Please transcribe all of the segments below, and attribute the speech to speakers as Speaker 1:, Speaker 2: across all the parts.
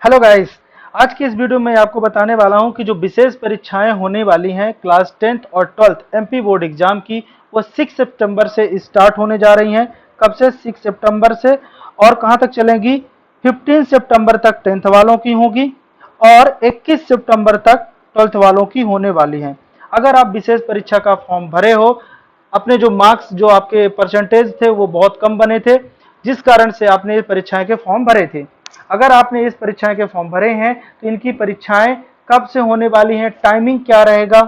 Speaker 1: Hello guys. आज की इस वीडियो में आपको बताने वाला हूं कि जो विशेष परीक्षाएं होने वाली हैं क्लास 10th और 12th एमपी बोर्ड एग्जाम की, वो 6 सितंबर से स्टार्ट होने जा रही हैं। कब से? 6 सितंबर से। और कहां तक चलेंगी? 15 सितंबर तक 10th वालों की होगी और 21 सितंबर तक 12th वालों की होने वाली हैं। अगर आप विशेष परीक्षा का फॉर्म भरे हो, अपने जो मार्क्स, जो आपके परसेंटेज थे वो बहुत कम बने थे, जिस कारण से आपने ये परीक्षाएं के फॉर्म भरे थे। अगर आपने इस परीक्षाएं के फॉर्म भरे हैं तो इनकी परीक्षाएं कब से होने वाली हैं, टाइमिंग क्या रहेगा,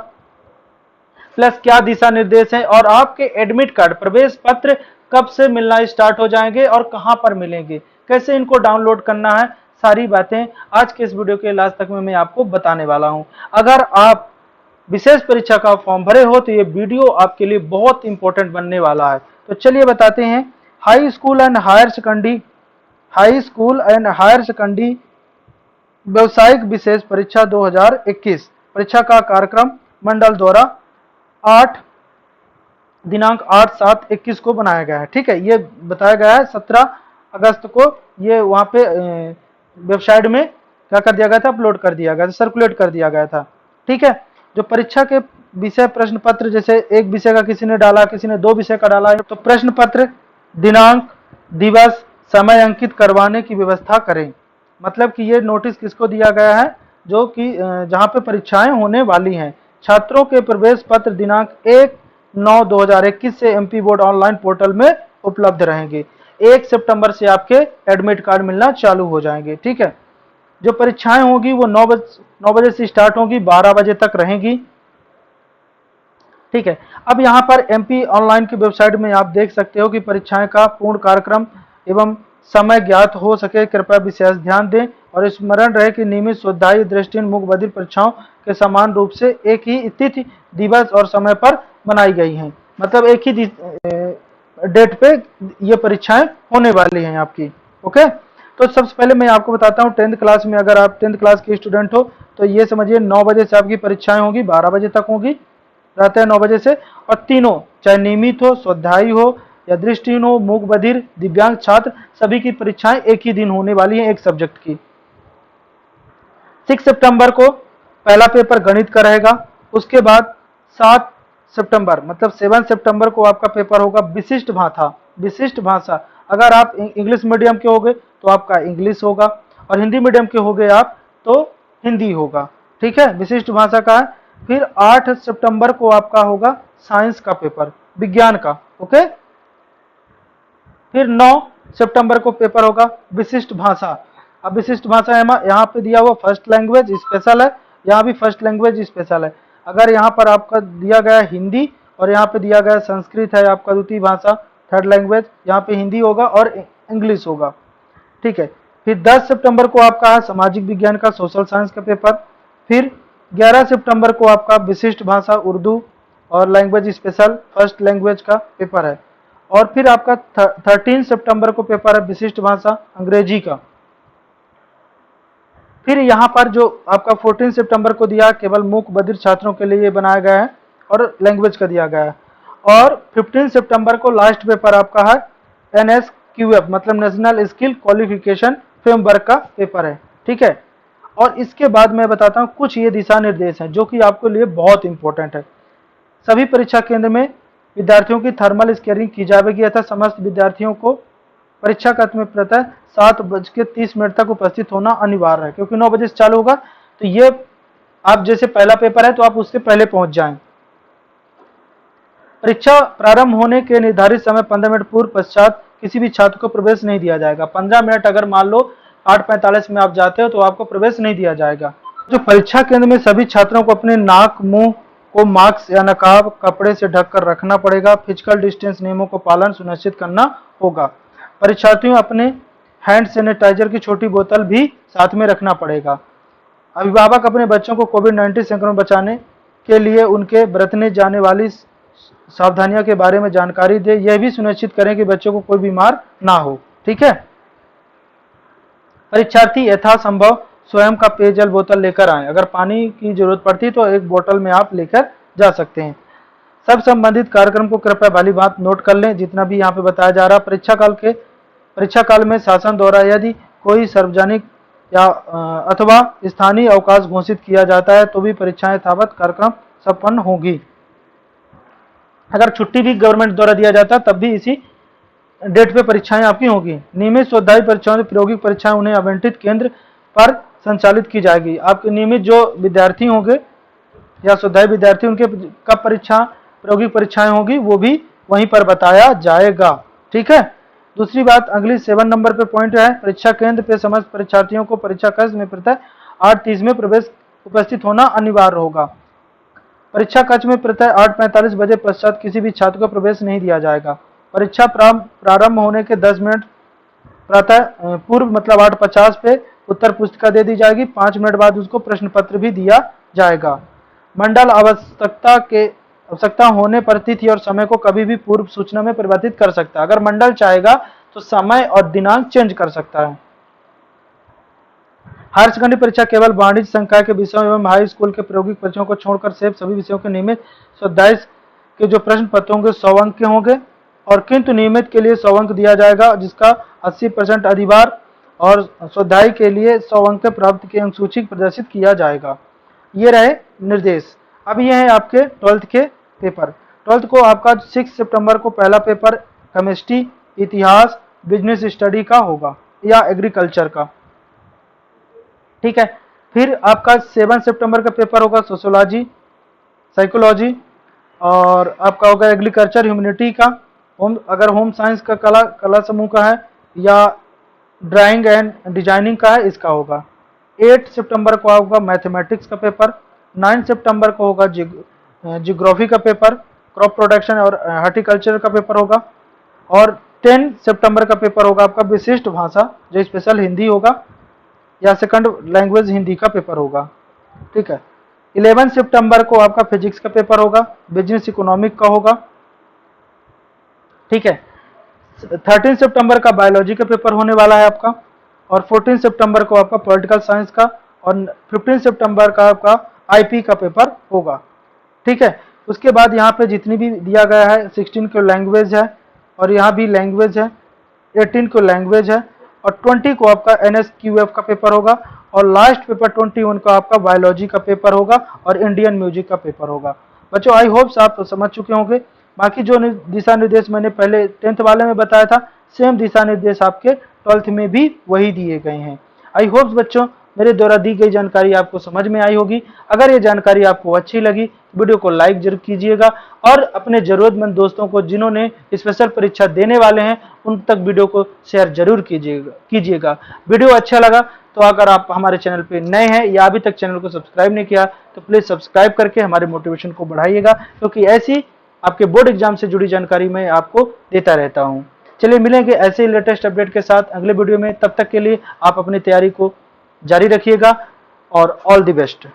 Speaker 1: प्लस क्या दिशा निर्देश है, और आपके एडमिट कार्ड, प्रवेश पत्र कब से मिलना स्टार्ट हो जाएंगे और कहां पर मिलेंगे, कैसे इनको डाउनलोड करना है, सारी बातें आज के इस वीडियो के लास्ट तक में मैं आपको बताने वाला हूं। अगर आप विशेष परीक्षा का फॉर्म भरे हो तो ये वीडियो आपके लिए बहुत इंपॉर्टेंट बनने वाला है। तो चलिए बताते हैं। High school and higher secondary व्यावसायिक विशेष परीक्षा 2021 परीक्षा का कार्यक्रम मंडल द्वारा 8 दिनांक 8/7/21 को बनाया गया है। ठीक है, ये बताया गया है 17 अगस्त को। ये वहां पे वेबसाइट में क्या कर दिया गया था, अपलोड कर दिया गया था, सर्कुलेट कर दिया गया था। ठीक है, जो परीक्षा के विषय प्रश्न पत्र, जैसे एक विषय का किसी ने डाला, किसी ने 2 विषय का डाला है, तो प्रश्न पत्र दिनांक, दिवस, समय अंकित करवाने की व्यवस्था करें। मतलब कि ये नोटिस किसको दिया गया है? जो कि जहां पे परीक्षाएं होने वाली हैं। छात्रों के प्रवेश पत्र दिनांक 1/9/2021 से एमपी बोर्ड ऑनलाइन पोर्टल में उपलब्ध रहेंगे। 1 सितंबर से आपके एडमिट कार्ड मिलना चालू हो जाएंगे। ठीक है, जो परीक्षाएं होगी वो 9 बजे से स्टार्ट होगी, 12 बजे तक रहेंगी। ठीक है, अब यहाँ पर एमपी ऑनलाइन की वेबसाइट में आप देख सकते हो कि परीक्षाएं का पूर्ण कार्यक्रम एवं समय ज्ञात हो सके, कृपया विशेष ध्यान दें और स्मरण रहे कि नियमित स्वाध्यायी दृष्टिहीन मूक बधिर परीक्षाओं के समान रूप से एक ही तिथि, दिवस और समय पर बनाई गई हैं। मतलब एक ही डेट पे ये परीक्षाएं होने वाली हैं आपकी। ओके, तो सबसे पहले मैं आपको बताता हूँ 10th क्लास में, अगर आप 10th क्लास के स्टूडेंट हो तो ये समझिए 9 बजे से आपकी परीक्षाएं होगी, 12 बजे तक होगी, रहते हैं 9 बजे से। और तीनों, चाहे नियमित हो, स्वाध्यायी हो या दृष्टिहीन हो, मूक बधिर, दिव्यांग छात्र, सभी की परीक्षाएं एक ही दिन होने वाली हैं, एक सब्जेक्ट की। 6 सितंबर को पहला पेपर गणित का रहेगा। उसके बाद 7 सितंबर मतलब 7 सितंबर को आपका पेपर होगा विशिष्ट भाषा। अगर आप इंग्लिश मीडियम के होगे तो आपका इंग्लिश होगा, और हिंदी मीडियम के होगे आप तो हिंदी होगा। ठीक है, विशिष्ट भाषा का है। फिर 8 सितंबर को आपका होगा साइंस का पेपर, विज्ञान का। ओके, फिर 9 सितंबर को पेपर होगा विशिष्ट भाषा। अब विशिष्ट भाषा यहाँ पे दिया हुआ फर्स्ट लैंग्वेज स्पेशल है, यहाँ भी फर्स्ट लैंग्वेज स्पेशल है। अगर यहाँ पर आपका दिया गया हिंदी और यहाँ पे दिया गया संस्कृत है आपका द्वितीय भाषा, थर्ड लैंग्वेज, यहाँ पे हिंदी होगा और इंग्लिश होगा। ठीक है, फिर 10 सितंबर को आपका है सामाजिक विज्ञान का, सोशल साइंस का पेपर। फिर 11 सितंबर को आपका विशिष्ट भाषा उर्दू और लैंग्वेज स्पेशल फर्स्ट लैंग्वेज का पेपर है। और फिर आपका 13 सितंबर को पेपर है विशिष्ट भाषा अंग्रेजी का। फिर यहाँ पर जो आपका 14 सितंबर को दिया केवल मूक बधिर छात्रों के लिए बनाया गया है और लैंग्वेज का दिया गया है। और 15 सितंबर को लास्ट पेपर आपका है NSQF मतलब नेशनल स्किल क्वालिफिकेशन फ्रेमवर्क का पेपर है। ठीक है, और इसके बाद मैं बताता हूँ कुछ ये दिशा निर्देश हैं जो कि आपके लिए बहुत इंपॉर्टेंट है। सभी परीक्षा केंद्र में विद्यार्थियों की थर्मल स्कैनिंग की जाएगी तथा समस्त विद्यार्थियों को परीक्षा कक्ष में प्रातः 7:30 तक उपस्थित होना अनिवार्य है, क्योंकि 9 बजे से चालू होगा। तो ये आप जैसे पहला पेपर है तो आप उससे पहले पहुंच जाएं। परीक्षा प्रारंभ होने के निर्धारित समय 15 मिनट पूर्व पश्चात किसी भी छात्र को प्रवेश नहीं दिया जाएगा। 15 मिनट अगर मान लो 8:45 में आप जाते हो तो आपको प्रवेश नहीं दिया जाएगा। जो परीक्षा केंद्र में सभी छात्रों को अपने नाक मुंह को मास्क या नकाब कपड़े से ढककर रखना पड़ेगा। फिजिकल डिस्टेंस नियमों को पालन सुनिश्चित करना होगा। परीक्षार्थियों अपने हैंड सैनिटाइजर की छोटी बोतल भी साथ में रखना पड़ेगा। अभिभावक अपने बच्चों को कोविड-19 संक्रमण बचाने के लिए उनके बरतने जाने वाली सावधानियों के बारे में जानकारी दे। यह भी सुनिश्चित करें कि बच्चों को कोई बीमार ना हो। ठीक है, परीक्षार्थी यथासंभव स्वयं का पेयजल बोतल लेकर आएं। अगर पानी की जरूरत पड़ती तो एक बोतल में आप लेकर जा सकते हैं। सब संबंधित कार्यक्रम को कृपया भली बात नोट कर लें जितना भी यहाँ पे बताया जा रहा है। परीक्षा काल में शासन द्वारा यदि कोई सार्वजनिक या अथवा स्थानीय अवकाश घोषित किया जाता है तो भी परीक्षाएं यथावत कार्यक्रम संपन्न होगी। अगर छुट्टी भी गवर्नमेंट द्वारा दिया जाता तब भी इसी डेट पे परीक्षाएं आपकी होगी। नियमित स्वाध्यायी परीक्षाओं से प्रायोगिक परीक्षाएं उन्हें आवंटित केंद्र पर संचालित की जाएगी। आपके नियमित जो विद्यार्थी होंगे या स्वाध्यायी विद्यार्थी, उनके कब परीक्षा प्रायोगिक परीक्षाएं होगी वो भी वहीं पर बताया जाएगा। ठीक है। दूसरी बात, अगली 7 नंबर पे पॉइंट है, परीक्षा केंद्र पे समस्त परीक्षार्थियों को परीक्षा कक्ष में प्रातः 8:30 में प्रवेश उपस्थित होना अनिवार्य होगा। परीक्षा कक्ष में प्रातः 8:45 बजे पश्चात किसी भी छात्र को प्रवेश नहीं दिया जाएगा। परीक्षा प्रारंभ होने के 10 मिनट प्रातः पूर्व मतलब 8:50 पे उत्तर पुस्तिका दे दी जाएगी। 5 मिनट बाद उसको प्रश्न पत्र भी दिया जाएगा। मंडल आवश्यकता होने पर तिथि और समय को कभी भी पूर्व सूचना में परिवर्तित कर सकता है। अगर मंडल चाहेगा तो समय और दिनांक चेंज कर सकता है। हायर सेकेंडरी परीक्षा केवल वाणिज्य संकाय के विषयों एवं हाई स्कूल के प्रायोगिक परीक्षाओं को छोड़कर शेष सभी विषयों के नियमित स्वाध्याय के जो प्रश्न पत्र होंगे 100 अंक के होंगे, और किंतु नियमित के लिए 100 अंक दिया जाएगा, जिसका 80% अधिभार, और स्वाध्याय के लिए 100 अंक प्राप्त की अंक सूची प्रदर्शित किया जाएगा। ये रहे निर्देश। अब ये है आपके 12th के पेपर। 12th को आपका 6 सितंबर को पहला पेपर केमिस्ट्री, इतिहास, बिजनेस स्टडी का होगा या एग्रीकल्चर का। ठीक है। फिर आपका 7 सितंबर का पेपर होगा सोशियोलॉजी, साइकोलॉजी, और आपका होगा एग्रीकल्चर ह्यूमैनिटी का, अगर होम साइंस का कला समूह का है या ड्राइंग एंड डिजाइनिंग का है इसका होगा। 8 सितंबर को होगा मैथमेटिक्स का पेपर। 9 सितंबर को होगा जियोग्राफी का पेपर, क्रॉप प्रोडक्शन और हॉर्टिकल्चर का पेपर होगा। और 10 सितंबर का पेपर होगा आपका विशिष्ट भाषा, जो स्पेशल हिंदी होगा या सेकंड लैंग्वेज हिंदी का पेपर होगा। ठीक है। 11 सितंबर को आपका फिजिक्स का पेपर होगा, बिजनेस इकोनॉमिक का होगा। ठीक है। 13 सितंबर का बायोलॉजी का पेपर होने वाला है आपका, और 14 सितंबर को आपका पॉलिटिकल साइंस का, और 15 सितंबर का आपका आईपी का पेपर होगा। ठीक है। उसके बाद यहाँ पे जितनी भी दिया गया है 16 को लैंग्वेज है, और यहाँ भी लैंग्वेज है, 18 को लैंग्वेज है, और 20 को आपका NSQF का पेपर होगा, और लास्ट पेपर 21 को आपका बायोलॉजी का पेपर होगा और इंडियन म्यूजिक का पेपर होगा। बच्चों आई होप्स आप तो समझ चुके होंगे। बाकी जो दिशा निर्देश मैंने पहले 10th वाले में बताया था, सेम दिशा निर्देश आपके 12th में भी वही दिए गए हैं। आई होप्स बच्चों मेरे द्वारा दी गई जानकारी आपको समझ में आई होगी। अगर ये जानकारी आपको अच्छी लगी वीडियो को लाइक जरूर कीजिएगा, और अपने जरूरतमंद दोस्तों को जिन्होंने स्पेशल परीक्षा देने वाले हैं उन तक वीडियो को शेयर जरूर कीजिएगा। वीडियो अच्छा लगा तो अगर आप हमारे चैनल पे नए हैं या अभी तक चैनल को सब्सक्राइब नहीं किया तो प्लीज सब्सक्राइब करके हमारे मोटिवेशन को बढ़ाइएगा, क्योंकि ऐसी आपके बोर्ड एग्जाम से जुड़ी जानकारी मैं आपको देता रहता हूँ। चलिए मिलेंगे ऐसे ही लेटेस्ट अपडेट के साथ अगले वीडियो में। तब तक के लिए आप अपनी तैयारी को जारी रखिएगा, और ऑल द बेस्ट।